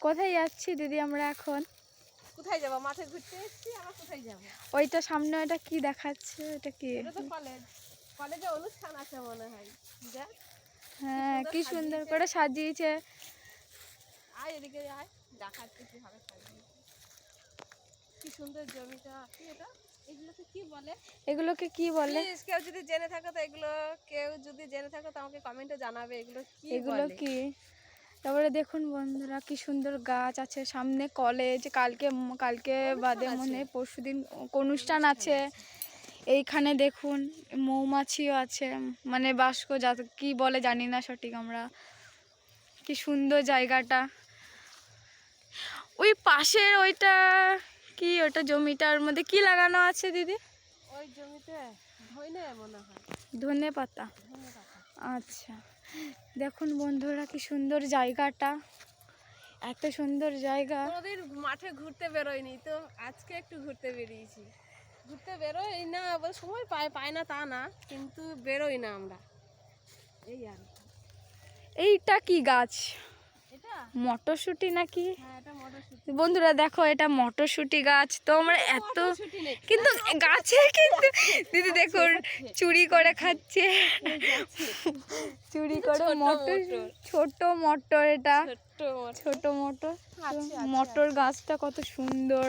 কোথায় যাচ্ছি দিদি আমরা এখন? কোথায় যাবো? মাঠে ঘুরতে এসেছি। আবার কোথায় যাবো? ওইটা সামনে ওটা কি দেখাচ্ছে? ওটা কি? এটা তো কলেজ। কলেজে অনুষ্ঠান আছে মনে হয়। যা হ্যাঁ, কি সুন্দর করে সাজিয়েছে। আয় এদিকে আয়, দেখাচ্ছি কিভাবে সাজিয়েছে। কি সুন্দর জমিটা। কি এটা? এগুলোকে কি বলে? এগুলোকে কি বলে? প্লিজ কেউ যদি জেনে থাকো তো আমাকে কমেন্টে জানাবে এগুলো কি এগুলো বলে। কি? তারপরে দেখুন বন্ধুরা কি সুন্দর গাছ আছে, সামনে কলেজ। কালকে বাদে মনে হয় পরশুদিন অনুষ্ঠান আছে। এইখানে দেখুন মৌমাছিও আছে, মানে বাস্ক যা কি বলে জানি না সঠিক আমরা। কি সুন্দর জায়গাটা। ওই পাশের ওইটা কি, ওটা জমিটার মধ্যে কি লাগানো আছে দিদি? ওই জমিতে ধইনে মনে হয়। ধনে পাতা। ধনে পাতা। আচ্ছা, দেখুন বন্ধুরা কি সুন্দর জায়গাটা, এত সুন্দর জায়গা। কোনোদিন মাঠে ঘুরতে বেরোয়নি, তো আজকে একটু ঘুরতে বেরিয়েছি। ঘুরতে বেরোই না, সময় পায় না তা না, কিন্তু বেরোই না আমরা, এই আর। এইটা কি গাছ? এটা মটরশুঁটি নাকি? হ্যাঁ, এটা মটরশুঁটি। বন্ধুরা দেখো এটা মটরশুঁটি গাছ। তো আমরা এত মটরশুঁটি নেই, কিন্তু গাছে কিন্তু দিদি দেখুন চুরি করে খাচ্ছে, চুরি করে মটর, ছোট মটর, এটা ছোট মটর। মটর গাছটা কত সুন্দর,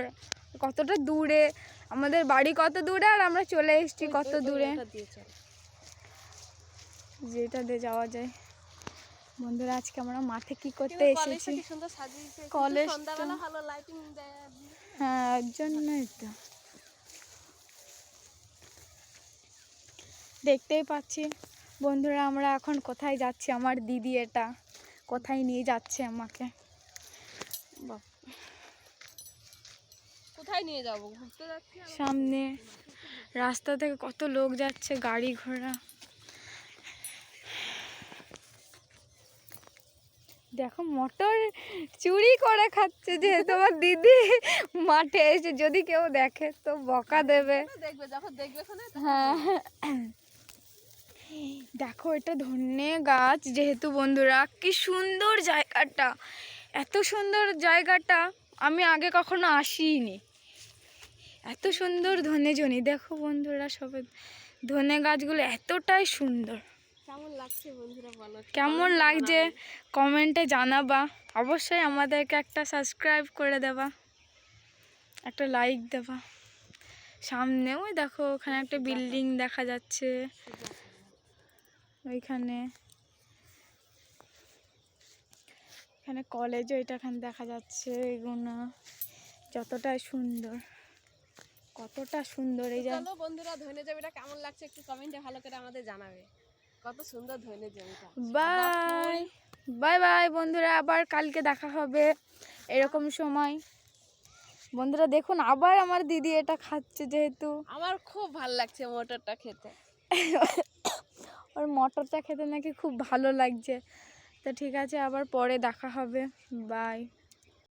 কতটা দূরে, আমাদের বাড়ি কত দূরে আর আমরা চলে এসেছি কত দূরে, যেটা দিয়ে যাওয়া যায়। বন্ধুরা আজকে আমরা মাঠে কি করতে এসেছি? কলেজ, হ্যাঁ ওর জন্যই তো দেখতেই পাচ্ছি। বন্ধুরা আমরা এখন কোথায় যাচ্ছি? আমার দিদি এটা কোথায় নিয়ে যাচ্ছে আমাকে। কোথায় নিয়ে যাবো? ঘুরতে যাচ্ছি। সামনে রাস্তা থেকে কত লোক যাচ্ছে, গাড়ি ঘোড়া। দেখো মটর চুরি করে খাচ্ছে, যে তোমার দিদি মাঠে এসে যদি কেউ দেখে তো বকা দেবে। দেখবে যখন দেখবে। হ্যাঁ, দেখো এটা ধনে গাছ। যেহেতু বন্ধুরা কি সুন্দর জায়গাটা, এত সুন্দর জায়গাটা আমি আগে কখনো আসিনি। এত সুন্দর ধনেজনি দেখো বন্ধুরা, সবে ধনে গাছগুলো এতটাই সুন্দর। কেমন লাগছে বন্ধুরা বলো? কেমন লাগছে কমেন্টে জানাবা। অবশ্যই আমাদেরকে একটা সাবস্ক্রাইব করে দেবা, একটা লাইক দেবা। সামনে ওই দেখো ওখানে একটা বিল্ডিং দেখা যাচ্ছে, ওইখানে এখানে কলেজও এটা এখানে দেখা যাচ্ছে। এগুলো যতটাই সুন্দর, কতটা সুন্দর এই চলো বন্ধুরা, ধনে জমিটা কেমন লাগছে একটু কমেন্টে ভালো করে আমাদের জানাবে। কত সুন্দর ধনে জমিটা। বাই বাই বাই বন্ধুরা, আবার কালকে দেখা হবে এরকম সময়। বন্ধুরা দেখুন আবার আমার দিদি এটা খাচ্ছে, যেহেতু আমার খুব ভালো লাগছে মটরটা খেতে। ওর মটরটা খেতে নাকি খুব ভালো লাগছে। তো ঠিক আছে, আবার পরে দেখা হবে। বাই।